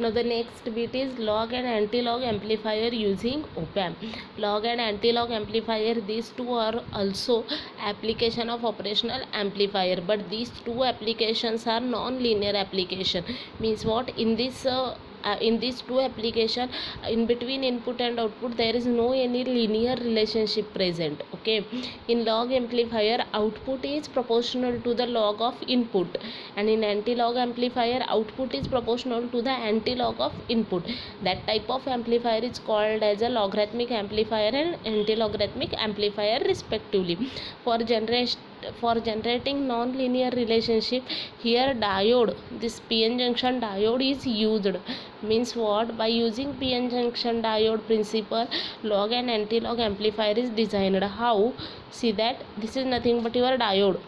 Now the next bit is log and anti-log amplifier using op-amp. Log and anti-log amplifier, these two are also application of operational amplifier, but these two applications are non-linear application. Means what? In these two application, in between input and output there is no any linear relationship present. Okay, in log amplifier output is proportional to the log of input, and in anti-log amplifier output is proportional to the anti-log of input. That type of amplifier is called as a logarithmic amplifier and anti-logarithmic amplifier respectively. For generating non-linear relationship, here diode, this p-n junction diode is used. Means what? By using p-n junction diode principle, log and anti-log amplifier is designed. How? See that this is nothing but your diode,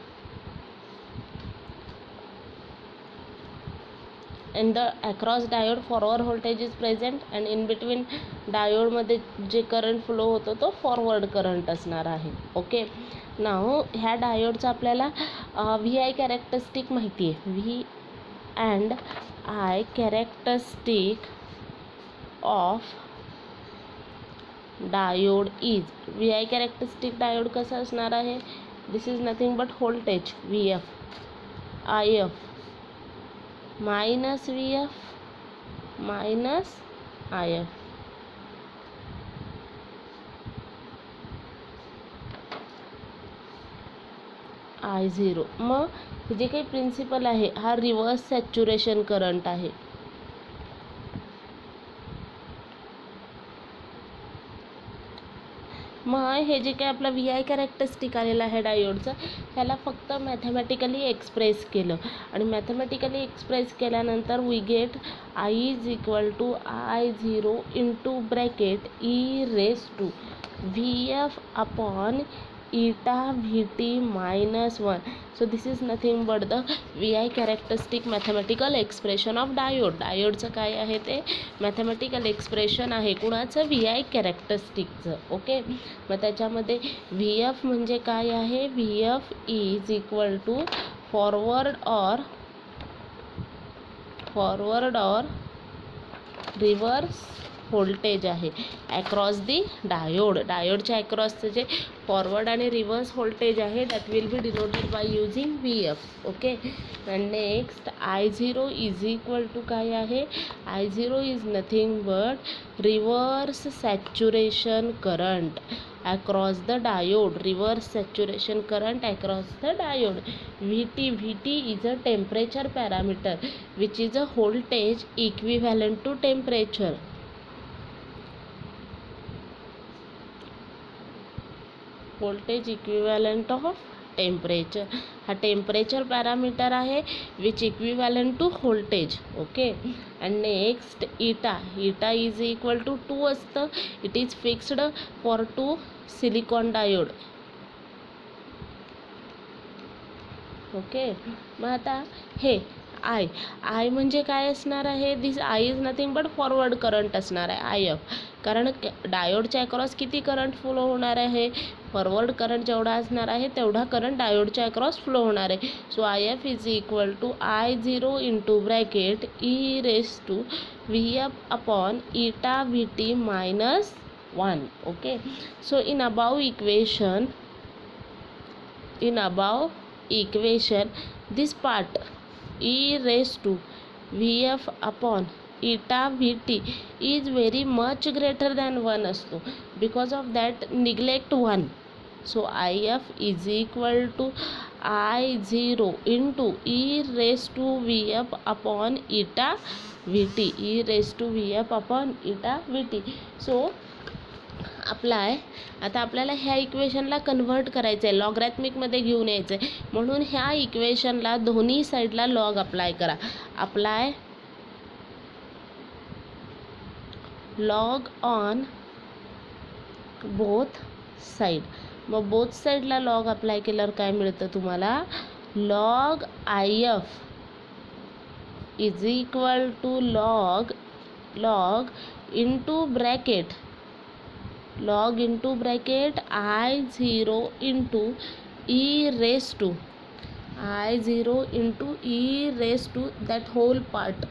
and the across diode forward voltage is present, and in between diode मध्ये जे current flow होतो तो forward current असणार आहे. Okay, नाव ह्या डायोडचा आपल्याला V I characteristic माहिती आहे. V and I characteristic of diode is, V I characteristic diode कसं असणार आहे? This is nothing but voltage V F I F minus V F minus I F. I zero. मग जे काही principal आहे हा रिव्हर्स सॅच्युरेशन करंट आहे. मग हे जे काही आपला व्ही आय कॅरेक्टरिस्टिक आलेला आहे डायोडचं, ह्याला फक्त मॅथमॅटिकली एक्सप्रेस केलं, आणि मॅथमॅटिकली एक्सप्रेस केल्यानंतर we get I is equal to I zero into bracket E raise to V F upon eta vt minus 1. So this is nothing but the VI characteristic mathematical expression of diode. डायोडचं काय आहे ते mathematical expression आहे कुणाचं? VI कॅरेक्टरिस्टिकचं. Okay, मग त्याच्यामध्ये V F म्हणजे काय आहे? V F is equal to forward और रिव्हर्स व्होल्टेज आहे अक्रॉस दी डायोड. डायोडच्या अक्रॉसचं जे फॉरवर्ड आणि रिव्हर्स व्होल्टेज आहे that will be denoted by using V F. Okay, and next I zero is equal to काय आहे? I zero is nothing but reverse saturation current across the diode. Reverse saturation current across the diode. Vt is a temperature parameter which is a voltage equivalent to temperature. Voltage equivalent of temperature. हा temperature parameter आहे which equivalent to voltage. Okay, and next eta is equal to 2 असतं. It is fixed for 2 silicon diode. Okay, मग आता हे I म्हणजे काय असणार आहे? This I is nothing but forward current असणार आहे आय एफ, कारण डायोडच्या अक्रॉस किती करंट फ्लो होणार आहे? फॉरवर्ड करंट जेवढा असणार आहे तेवढा करंट डायोडच्या अक्रॉस फ्लो होणार आहे. So I F is equal to I zero into bracket E raise to V F upon eta V T minus 1. Okay, so in above equation this part e raised to vf upon eta vt is very much greater than 1 असतो. because of that neglect 1. so if is equal to I0 into e raised to vf upon eta vt, e raised to vf upon eta vt. so apply. आता आपल्याला ह्या इक्वेशनला convert करायचं आहे, लॉगरॅथमिकमध्ये घेऊन यायचं आहे, म्हणून ह्या इक्वेशनला दोन्ही साईडला लॉग अप्लाय करा. Apply log on both side. मग बोथ साईडला लॉग अप्लाय केल्यावर काय मिळतं तुम्हाला? Log I F is equal to log into bracket log into bracket I0 into e raised to that whole part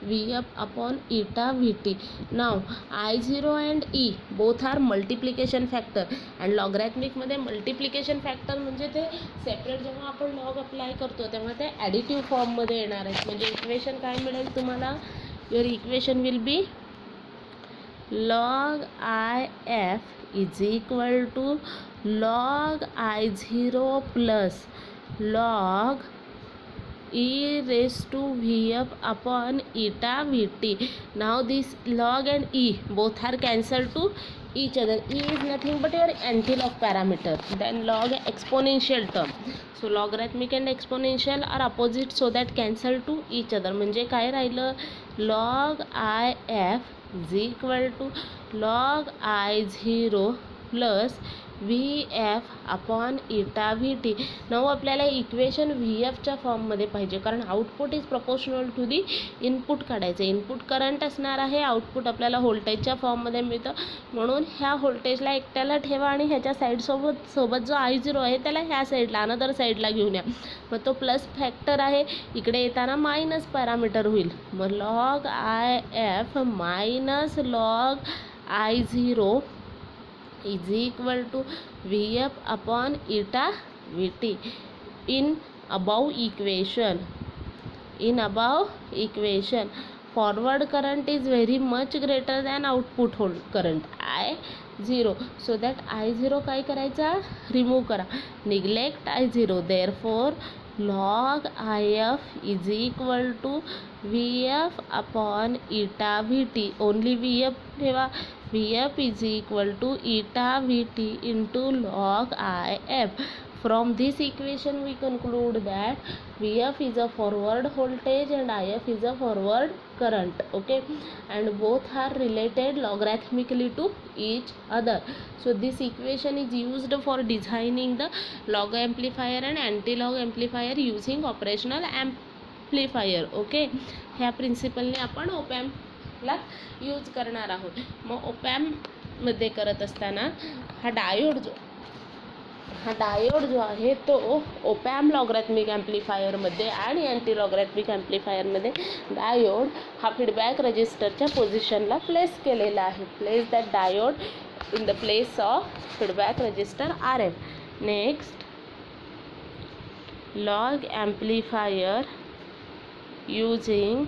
Vf upon eta Vt. Now I0 and E both are multiplication factor and logarithmic मध्ये multiplication factor म्हणजे ते separate जेव्हा आपण log apply करतो तेव्हा ते additive फॉर्ममध्ये येणार आहेत. म्हणजे इक्वेशन काय मिळेल तुम्हाला? Your equation will be log IF is equal to log I0 plus log e raised to Vf upon eta Vt. Now this log and e both are cancelled to each other. E is nothing but your antilog parameter. Then log exponential term. So logarithmic and exponential are opposite, so that cancel to each other. म्हणजे काय राहिलं? log IF is equal to log I0 plus Vf upon eta Vt. नाव आपल्याला equation Vfच्या फॉर्ममध्ये पाहिजे, कारण output is proportional to the input काढायचं. Input current असणार आहे, आउटपुट आपल्याला व्होल्टेजच्या फॉर्ममध्ये मिळतं. म्हणून ह्या व्होल्टेजला एकट्याला ठेवा आणि ह्याच्या सोबत जो I0 आहे त्याला ह्या साईडला अनदर साईडला घेऊन या. मग तो प्लस फॅक्टर आहे, इकडे येताना मायनस पॅरामीटर होईल. मग log IF minus log I0 is equal to Vf upon eta Vt. In above equation, forward current is very much greater than output current I0, so that I0 काय करायचा? Remove करा. Neglect I0. therefore log IF is equal to Vf upon eta Vt. only Vf ठेवा. Vf is equal to eta Vt into log IF. From this equation we conclude that Vf is a forward voltage and IF is a forward current. Okay, and both are related logarithmically to each other. So this equation is used for designing the log amplifier and anti-log amplifier using operational amplifier. Okay, ह्या प्रिन्सिपलने आपण ओपॅम्पला use करणार आहोत. मग ओपॅम्पमध्ये करत असताना हा diode जो आहे तो ओपॅम्प लॉगॅरिथमिक ॲम्प्लिफायरमध्ये आणि अँटी लॉगॅरिथमिक ॲम्प्लिफायरमध्ये डायोड हा फीडबॅक रजिस्टरच्या पोझिशनला प्लेस केलेला आहे. Place that diode in the place of feedback register RF. Next, log amplifier using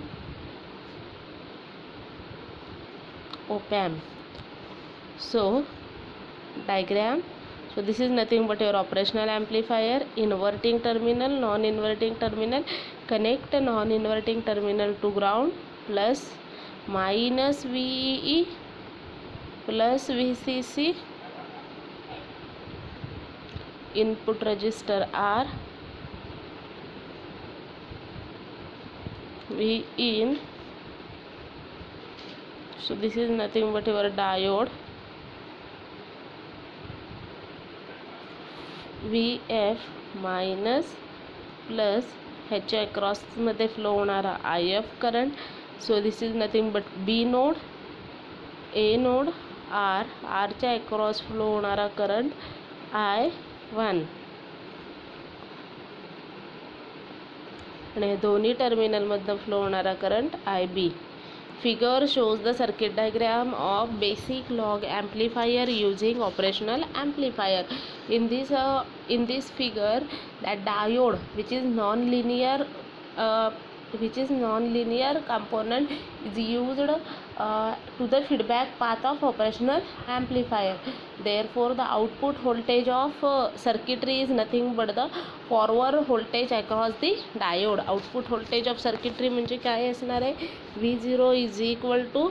op-amp. So diagram, so this is nothing but your operational amplifier. Inverting terminal, non-inverting terminal, connect non-inverting terminal to ground, plus minus VEE plus VCC. Input register R, V in. So this is nothing but your diode. VF minus plus ह्याच्या across मध्ये flow होणारा IF current. So this is nothing but B node, A node, R च्या across flow होणारा current I1. आणि दोन्ही टर्मिनलमधनं flow होणारा current IB. Figure shows the circuit diagram of basic log amplifier using operational amplifier. In this figure, that diode which is non-linear component is used to the feedback path of operational amplifier. Therefore the output voltage of circuitry is nothing but the forward voltage across the diode. Output voltage of circuitry म्हणजे काय असणार आहे? V0 is equal to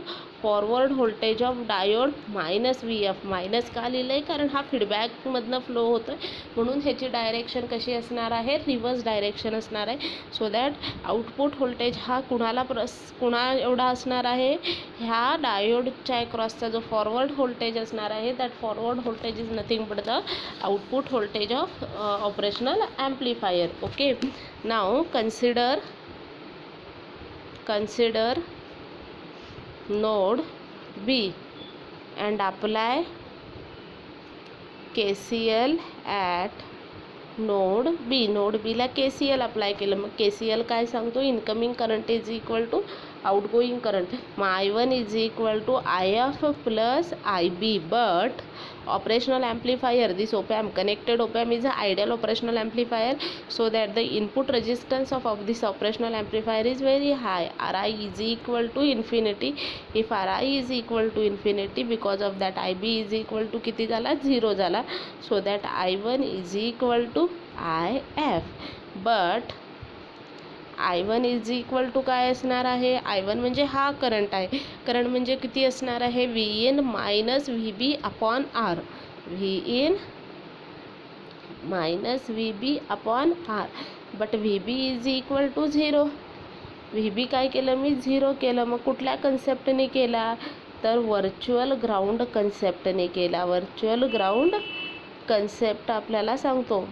forward voltage of diode minus VF. Minus का लिहिलं आहे? कारण हा फीडबॅकमधनं flow होतो आहे, म्हणून ह्याची डायरेक्शन कशी असणार आहे? रिव्हर्स डायरेक्शन असणार आहे. सो दॅट आउटपुट व्होल्टेज हा कुणा एवढा असणार आहे? ह्या डायोडच्या क्रॉसचा जो फॉरवर्ड व्होल्टेज असणार आहे, that forward voltage is nothing but the output voltage of operational amplifier. Okay, now consider node B and apply KCL at node B. Node B ला KCL अप्लाय केलं. मग KCL काय सांगतो? Incoming current is equal to outgoing current. I1 is equal to IF plus IB, but operational amplifier, this op-amp, connected op-amp is an ideal operational amplifier, so that the input resistance of this operational amplifier is very high. Ri is equal to infinity. If Ri is equal to infinity, because of that IB is equal to किती झाला, 0 झाला, so that I1 is equal to IF. but I1 is equal to काय असणार आहे, I1 म्हणजे हा current आहे, current म्हणजे किती असणार आहे, VN minus VB upon R, VN minus VB upon R. But VB is equal to 0. VB काय केलं मी, 0 केलं. मग कुठल्या कन्सेप्टने केला, तर व्हर्च्युअल ग्राउंड कन्सेप्टने केला. व्हर्च्युअल ग्राउंड कन्सेप्ट आपल्याला सांगतो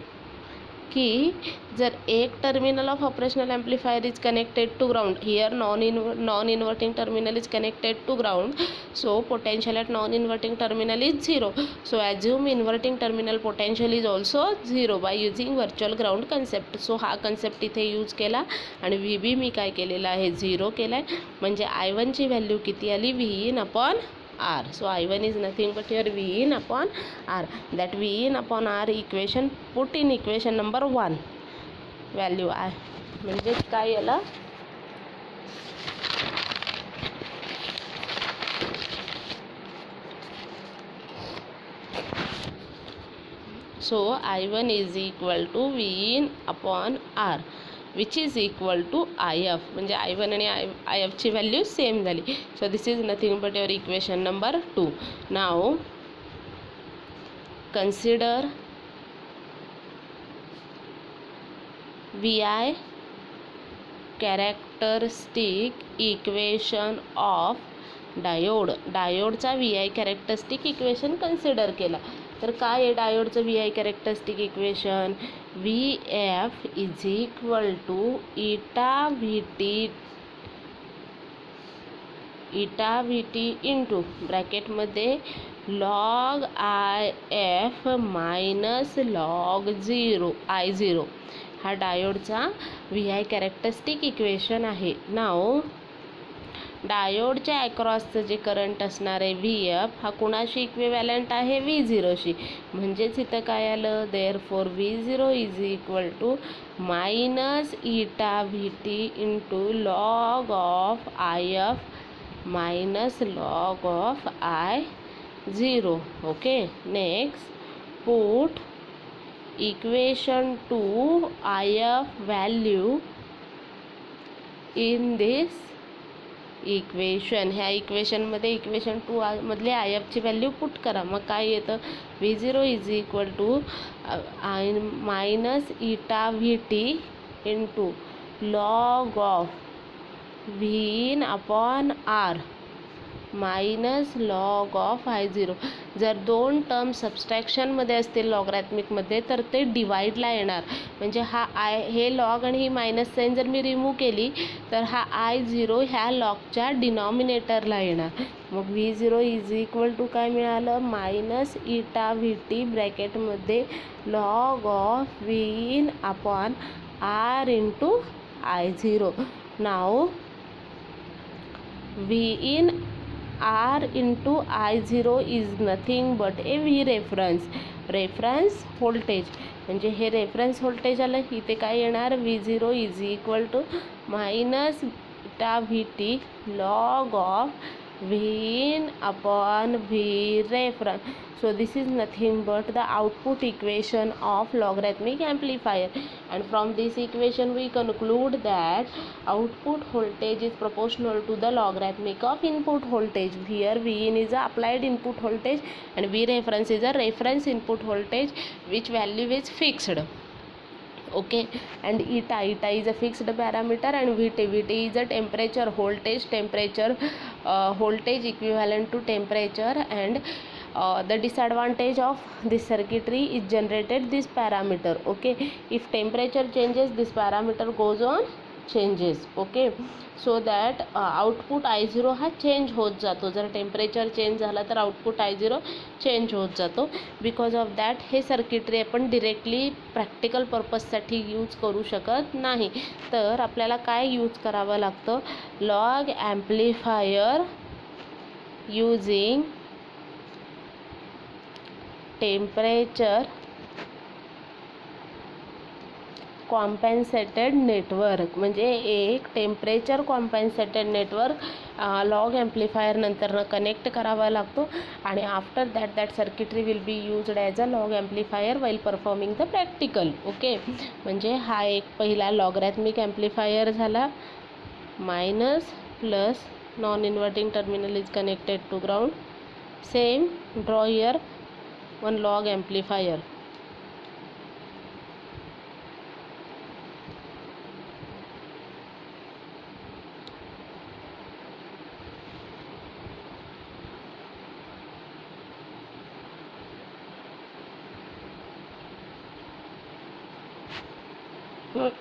की जर एक terminal of operational amplifier is connected to ground, here non inverting terminal is connected to ground, so potential at non inverting terminal is 0. So assume inverting terminal potential is also 0 by using virtual ground concept. So हा concept इथे use केला आणि VB मी काय केलेला आहे, 0 केला आहे. म्हणजे I1 ची व्हॅल्यू किती आली, VN upon R. So I1 is nothing but here VN upon R. That VN upon R equation put in equation number 1 value I म्हणजे काय याला, so I1 is equal to VN upon R which is equal to IF. म्हणजे I1 आणि IF ची value same झाली. So this is nothing but your equation number 2. Now consider VI characteristic equation of diode. डायोडचा VI characteristic equation consider केला. तर काय आहे डायोडचं VI characteristic equation, VF is equal to eta VT into ब्रॅकेटमध्ये log IF minus log I0. हा डायोडचा VI characteristic equation आहे. नाव डायोडच्या अक्रॉसचं जे करंट असणार आहे VF हा कुणाशी इक्विव्हॅलंट आहे, V0शी. म्हणजेच इथं काय आलं, therefore V0 is equal to minus eta VT into log of IF minus log of I0. Okay, next put equation 2 IF value in this equation. ह्या इक्वेशनमध्ये इक्वेशन 2 मधले IF ची व्हॅल्यू पुट करा. मग काय येतं, V0 is equal to minus eta VT into log of VN upon R minus log of I0. जर दोन टर्म सबस्ट्रॅक्शनमध्ये असतील लॉगरॅथमिकमध्ये तर ते डिवाईडला येणार. म्हणजे हा हे लॉग आणि ही मायनस साईन जर मी रिमूव्ह केली तर हा I0 ह्या लॉगच्या डिनॉमिनेटरला येणार. मग V0 इज इक्वल टू काय मिळालं, मायनस इटा VT ब्रॅकेटमध्ये log of VN upon R into I0. Now VN R into I0 is nothing but a V reference voltage. म्हणजे हे रेफरन्स व्होल्टेज आलं, इथे काय येणार, V0 is equal to minus eta VT log of VN upon V reference. So this is nothing but the output equation of logarithmic amplifier, and from this equation we conclude that output voltage is proportional to the logarithmic of input voltage. Here Vn is a applied input voltage and V reference is a reference input voltage which value is fixed. Okay, and eta is a fixed parameter, and VT is a temperature voltage equivalent to temperature, and the disadvantage of this circuitry is generated this parameter. Okay, if temperature changes this parameter goes on changes. Okay, so that output I0 हा change होत जातो. जर temperature change झाला तर output I0 change होत जातो. Because of that हे circuitry आपण डिरेक्टली प्रॅक्टिकल पर्पजसाठी यूज करू शकत नाही. तर आपल्याला काय यूज करावं लागतं, log amplifier using temperature compensated network. म्हणजे एक temperature compensated network log amplifier नंतरनं कनेक्ट करावा लागतो आणि after that circuitry will be used as a log amplifier while performing the practical. Okay, म्हणजे हा एक पहिला लॉगॅरिथमिक ॲम्प्लिफायर झाला. Minus plus non inverting terminal is connected to ground. Same draw here one log amplifier.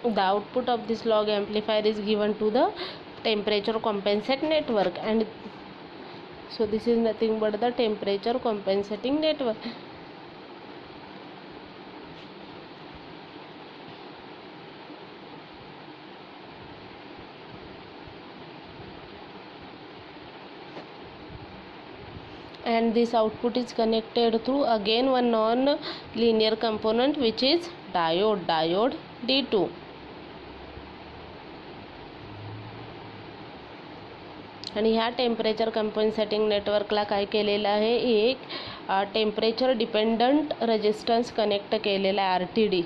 The output of this log amplifier is given to the temperature compensate network, and so this is nothing but the temperature compensating network. And this output is connected through again one non-linear component which is diode D2. आणि ह्या temperature कंपन्सेटिंग नेटवर्कला काय केलेलं आहे, एक temperature dependent resistance connect केलेला आहे RTD.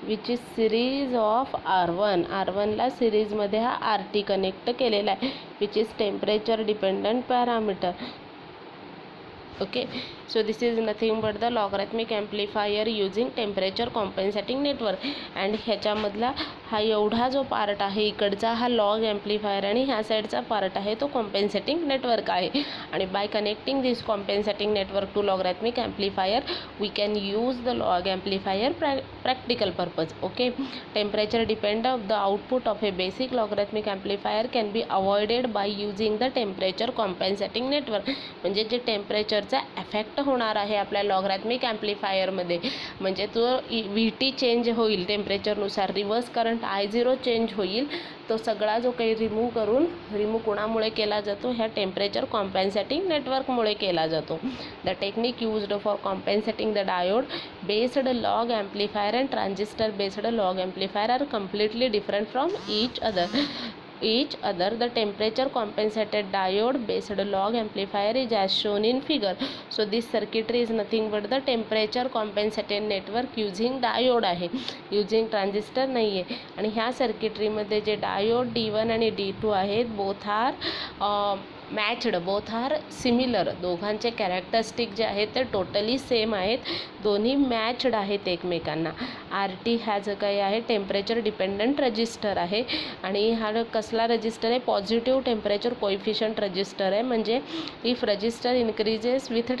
Which is series of R1 ला सिरीजमध्ये हा RT कनेक्ट केलेला आहे which is temperature dependent parameter. Okay, so this is nothing but the logarithmic amplifier using temperature compensating network. And ह्याच्यामधला हा एवढा जो पार्ट आहे इकडचा हा लॉग ॲम्प्लिफायर आणि ह्या साईडचा पार्ट आहे तो कॉम्पेन्सेटिंग नेटवर्क आहे. आणि by connecting this compensating network to logarithmic amplifier we can use the log amplifier practical purpose. Okay, temperature depend of the output of a basic logarithmic amplifier can be avoided by using the temperature compensating network. म्हणजे जे टेम्परेचरचा effect होणार आहे आपल्या logarithmic ॲम्प्लिफायरमध्ये, म्हणजे तो VT change होईल टेम्परेचरनुसार, reverse current I0 change होईल, तो सगळा जो काही रिमूव्ह कोणामुळे केला जातो, ह्या टेम्परेचर कॉम्पेन्सेटिंग नेटवर्कमुळे केला जातो. The technique used for compensating the diode based log amplifier and transistor based log amplifier are completely different from each other. The temperature compensated diode based log amplifier is as shown in figure. So this circuitry is nothing but the temperature compensated network using diode आहे, using transistor नाही आहे. आणि ह्या सर्किटरीमध्ये जे diode D1 आणि D2 आहेत both are matched, both are similar. दोघांचे characteristic जे आहेत ते टोटली सेम आहेत, दोन्ही मॅचड आहेत एकमेकांना. RT हा जो काही आहे टेम्परेचर डिपेंडंट रजिस्टर आहे आणि हा कसला रजिस्टर आहे, पॉझिटिव्ह टेम्परेचर कोएफिशियंट रजिस्टर आहे. म्हणजे if register increases with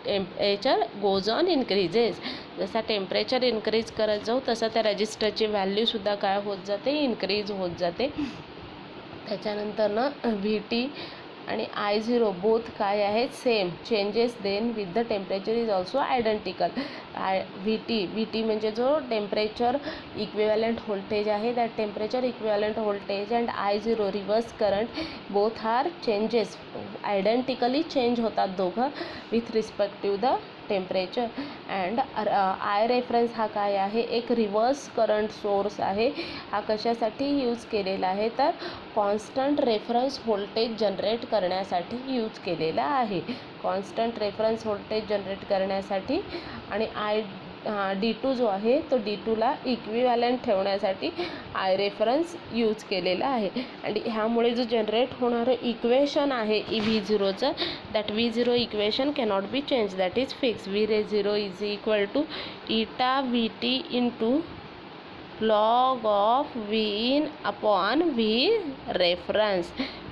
temperature goes on increases, जसा टेम्परेचर इन्क्रीज करत जाऊ तसा त्या रजिस्टरची व्हॅल्यूसुद्धा काय होत जाते, इन्क्रीज होत जाते. त्याच्यानंतर ना VT आणि I0 बोथ काय आहेत, same changes then with the temperature is also identical. VT म्हणजे जो टेम्परेचर इक्विवॅलंट व्होल्टेज आहे, that temperature equivalent voltage and I0 reverse current both are changes, identically change होतात दोघं with respective the temperature. And I reference हा काय आहे, एक reverse current source आहे. हा कशासाठी यूज केलेला आहे, तर कॉन्स्टंट रेफरन्स व्होल्टेज जनरेट करण्यासाठी यूज केलेला आहे, कॉन्स्टंट रेफरन्स व्होल्टेज जनरेट करण्यासाठी. आणि D2 जो आहे तो D2ला इक्विवॅलंट ठेवण्यासाठी I रेफरन्स यूज केलेला आहे. आणि ह्यामुळे जो जनरेट होणारं इक्वेशन आहे V0चं, that V0 equation cannot be change, that is fix. V0 is equal to eta VT into log of V in upon V reference.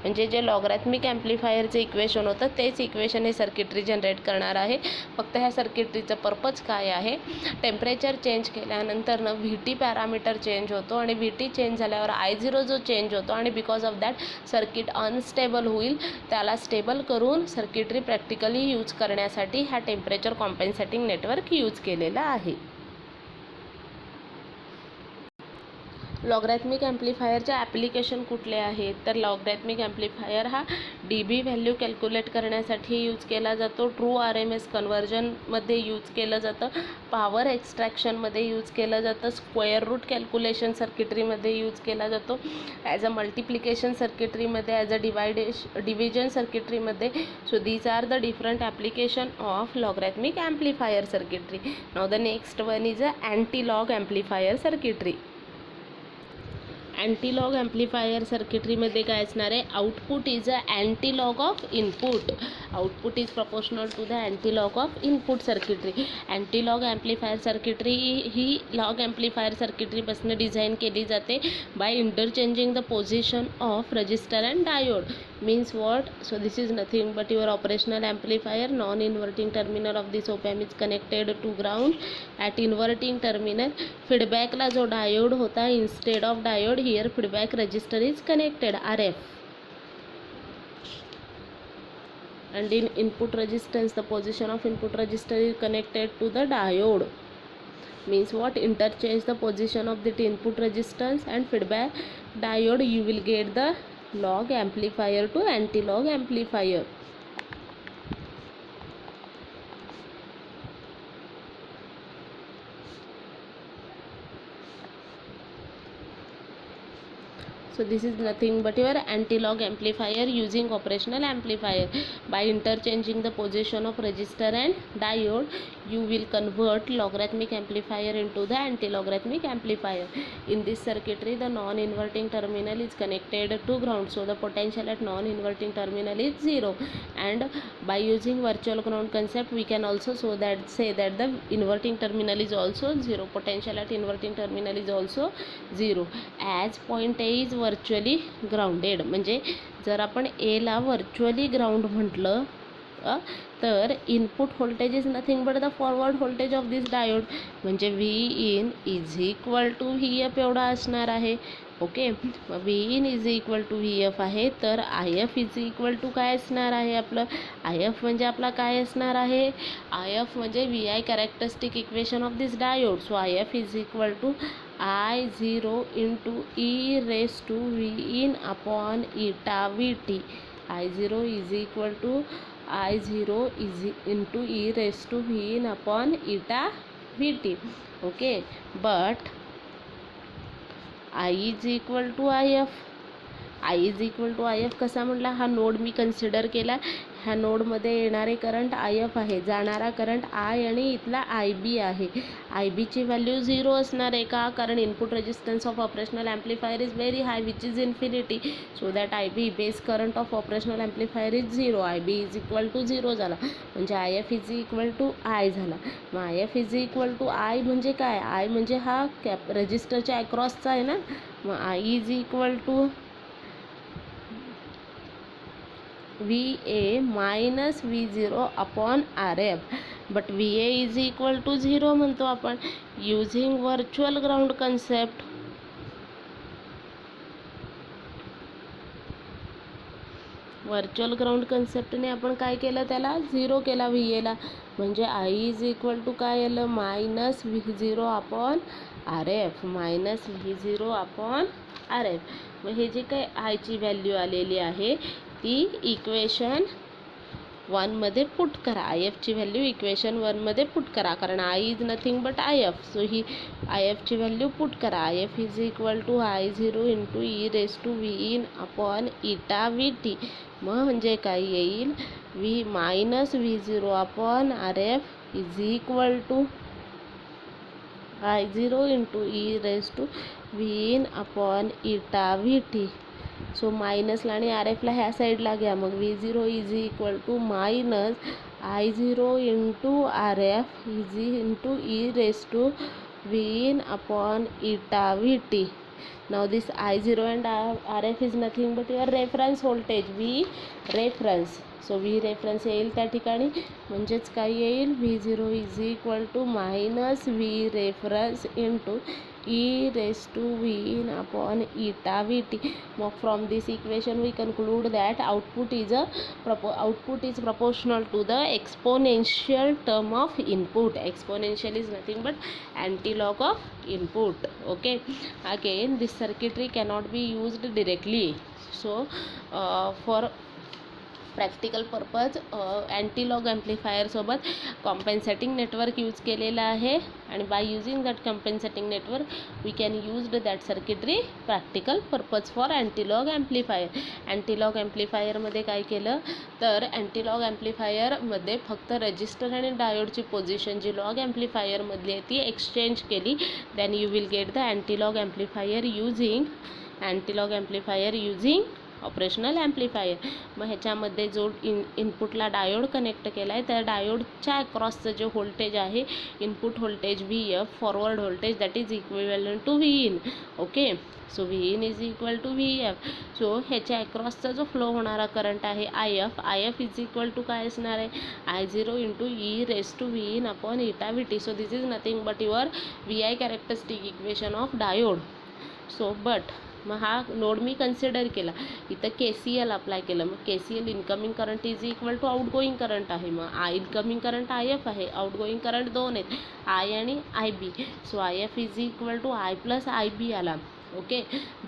म्हणजे जे लॉगॅरिथमिक ॲम्प्लिफायरचे इक्वेशन होतं तेच इक्वेशन हे सर्किटरी जनरेट करणार आहे. फक्त ह्या सर्किटरीचं पर्पज काय आहे, टेम्परेचर चेंज केल्यानंतर व्ही टी पॅरामीटर चेंज होतो आणि व्ही टी चेंज झाल्यावर I0 जो चेंज होतो आणि because of that circuit unstable होईल. त्याला स्टेबल करून सर्किटरी प्रॅक्टिकली यूज करण्यासाठी ह्या टेम्परेचर कॉम्पेन्सेटिंग नेटवर्क यूज केलेला आहे. लॉगॅरिथमिक ॲम्प्लिफायरचे ॲप्लिकेशन कुठले आहेत, तर लॉगॅरिथमिक ॲम्प्लिफायर हा DB व्हॅल्यू कॅल्क्युलेट करण्यासाठी यूज केला जातो, ट्रू RMS कन्व्हर्जनमध्ये यूज केलं जातं, पॉवर एक्स्ट्रॅक्शनमध्ये यूज केलं जातं, स्क्वेअर रूट कॅल्क्युलेशन सर्किटरीमध्ये यूज केला जातो, ॲज अ मल्टिप्लिकेशन सर्किटरीमध्ये, ॲज अ डिव्हिजन सर्किटरीमध्ये. So these are the different application of logarithmic amplifier circuitry. Now the next one is a antilog amplifier circuitry. Antilog amplifier सर्किटरीमध्ये काय असणार आहे, output is a antilog of input. Output is proportional to the antilog of input circuitry. Antilog amplifier circuitry ही log amplifier सर्किटरीपासून design केली जाते by interchanging the position of register and diode. means what, so this is nothing but your operational amplifier. Non-inverting terminal of this op amp is connected to ground. At inverting terminal feedback ला जो diode होता, instead of diode here feedback resistor is connected, RF. And in input resistance the position of input resistor is connected to the diode. Means what, interchange the position of the input resistance and feedback diode, you will get the log amplifier to anti-log amplifier. So this is nothing but your anti-log amplifier using operational amplifier. By interchanging the position of resistor and diode, you will convert logarithmic amplifier into the anti-logarithmic amplifier. In this circuitry, the non-inverting terminal is connected to ground, so the potential at non-inverting terminal is 0. And by using virtual ground concept, we can also say that the inverting terminal is also 0. Potential at inverting terminal is also 0. As point A is virtually grounded. म्हणजे जर आपण A ला virtually ground म्हटलं तर input voltage is nothing but the forward voltage of this diode. म्हणजे V in is equal to V F एवढा असणार आहे. Okay, V in is equal to V F आहे, तर I F is equal to काय असणार आहे आपलं, आय एफ म्हणजे आपला काय असणार आहे, आय एफ म्हणजे V I characteristic equation of this diode. So I F is equal to I0 into e raised to v in upon eta vt. I0 is equal to I0 is into e raised to v in upon eta vt. Okay, but I is equal to IF. I is equal to IF कसा म्हटला, हा node मी consider केला, ह्या नोडमध्ये येणारे current IF आहे, जाणारा current I आणि इथला IB आहे. IBची व्हॅल्यू 0 असणार आहे का, कारण input resistance of operational amplifier is very high which is infinity. So that IB base current of operational amplifier is 0. IB is equal to 0 झाला, म्हणजे IF is equal to I झाला. मग IF is equal to I म्हणजे काय, I म्हणजे हा cap रजिस्टरच्या अक्रॉसचा आहे ना. मग I is equal to VA minus V0 upon RF. But VA is equal to 0 म्हणतो आपण using virtual ground concept. Virtual ground कन्सेप्टने आपण काय केलं, त्याला 0 केला VA ला. म्हणजे I इज इक्वल टू काय आलं, minus V0 upon RF, minus V0 upon RF. मग हे जे काय आयची व्हॅल्यू आलेली आहे ती इक्वेशन 1 मध्ये पुट करा. IFची व्हॅल्यू इक्वेशन 1 मध्ये पुट करा, कारण I is nothing but IF. So ही IFची व्हॅल्यू पुट करा. IF is equal to I0 into E raise to V in upon eta VT. मग म्हणजे काय येईल, V minus V0 upon RF is equal to I0 into E raise to V in upon eta VT. So मायनसला आणि RFला ह्या साईडला घ्या. मग V0 is equal to minus I0 into RF is into E raise to V in upon eta VT. Now this I0 and RF is nothing but your reference voltage V reference. So V reference येईल त्या ठिकाणी, म्हणजेच काय येईल, V0 is equal to minus V reference into e raised to v in upon eta vt. Now from this equation we conclude that output is proportional to the exponential term of input. Exponential is nothing but antilog of input. Okay, again this circuitry cannot be used directly, so for practical purpose antilog amplifier सोबत compensating network use केलेलं आहे, आणि by using that compensating network we can use that circuitry practical purpose for antilog amplifier. Antilog ॲम्प्लिफायरमध्ये काय केलं तर अँटीलॉग ॲम्प्लिफायरमध्ये फक्त register आणि डायोडची पोझिशन जी लॉग ॲम्प्लिफायरमधली आहे ती एक्सचेंज केली, then you will get the antilog amplifier using operational amplifier. मग ह्याच्यामध्ये जो इनपुटला डायोड कनेक्ट केला आहे त्या डायोडच्या अक्रॉसचं जे व्होल्टेज आहे, input voltage VF, forward voltage that is equivalent to Vin. Okay, so Vin is equal to VF. So ह्याच्या अक्रॉसचा जो फ्लो होणारा करंट आहे IF इज इक्वल टू काय असणार आहे, I0 into e raise to Vin upon eta Vt. So this is nothing but your VI characteristic equation of diode. So but मग हा नोड मी कन्सिडर केला, इथं KCL अप्लाय केलं. मग KCL incoming current is equal to outgoing current आहे. मग incoming current IF आहे, outgoing current दोन आहेत, I आणि IB. So IF is equal to I plus IB आला. Okay,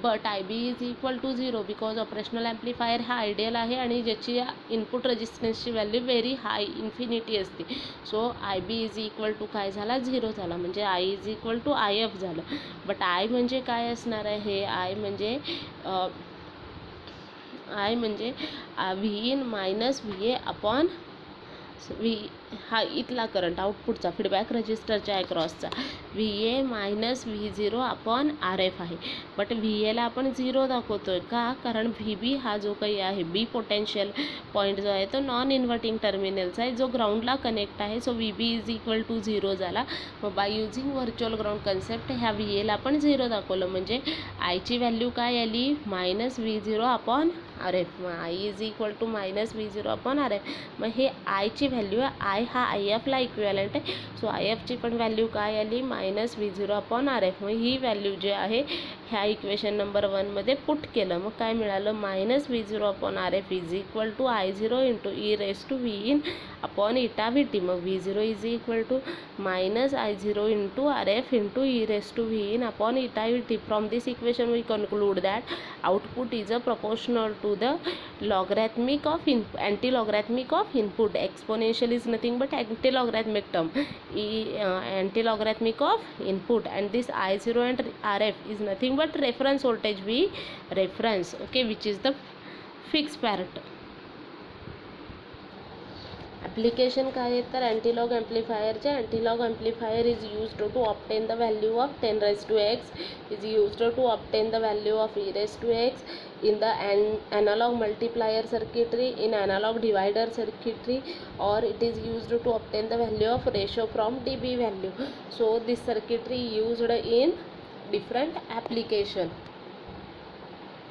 but IB is equal to 0 because operational amplifier हा ideal आहे आणि ज्याची इनपुट रेजिस्टन्सची व्हॅल्यू व्हेरी हाय इन्फिनिटी असते. So IB is equal to काय झाला, 0 झाला, म्हणजे I is equal to IF झालं. बट I म्हणजे काय असणार आहे, I म्हणजे Vin मायनस VA अपॉन हा इथला करंट आउटपुटचा फीडबॅक रजिस्टरच्या अक्रॉसचा VA minus V0 upon RF आहे. बट VAला आपण 0 दाखवतोय का, कारण VB हा जो काही आहे बी पोटेन्शियल पॉईंट जो आहे तो नॉन इन्व्हर्टिंग टर्मिनलचा आहे जो ग्राउंडला कनेक्ट आहे. So VB is equal to 0 झाला. मग by using virtual ground concept ह्या VAला आपण 0 दाखवलं, म्हणजे आयची व्हॅल्यू काय आली, मायनस V0 अपॉन RF. मग I is equal to minus V0 upon RF. मग हे आयची व्हॅल्यू आहे, I हा IFला इक्विव्हॅलंट आहे. सो IFची पण व्हॅल्यू काय आली, मायनस V0 अपॉन RF. मग ही व्हॅल्यू जे आहे ह्या इक्वेशन नंबर 1मध्ये पुट केलं, मग काय मिळालं, minus V0 upon RF is equal to I0 into e raise to Vin upon eta Vt. मग V0 is equal to minus I0 into RF into e raise to Vin upon eta Vt. From this equation we conclude that output is a proportional to the logarithmic of anti-logarithmic of input. Exponential is nothing but anti-logarithmic term, anti-logarithmic of input, and this I0 and RF is nothing but reference voltage V reference. Okay, which is the fixed part. Application काय आहे तर antilog ॲम्प्लिफायरचे. Antilog amplifier is used to obtain the value of 10 raised to x, is used to obtain the value of e raised to x in the analog multiplier circuitry, in analog divider circuitry, or it is used to obtain the value of ratio from dB value. So this circuitry used in different application.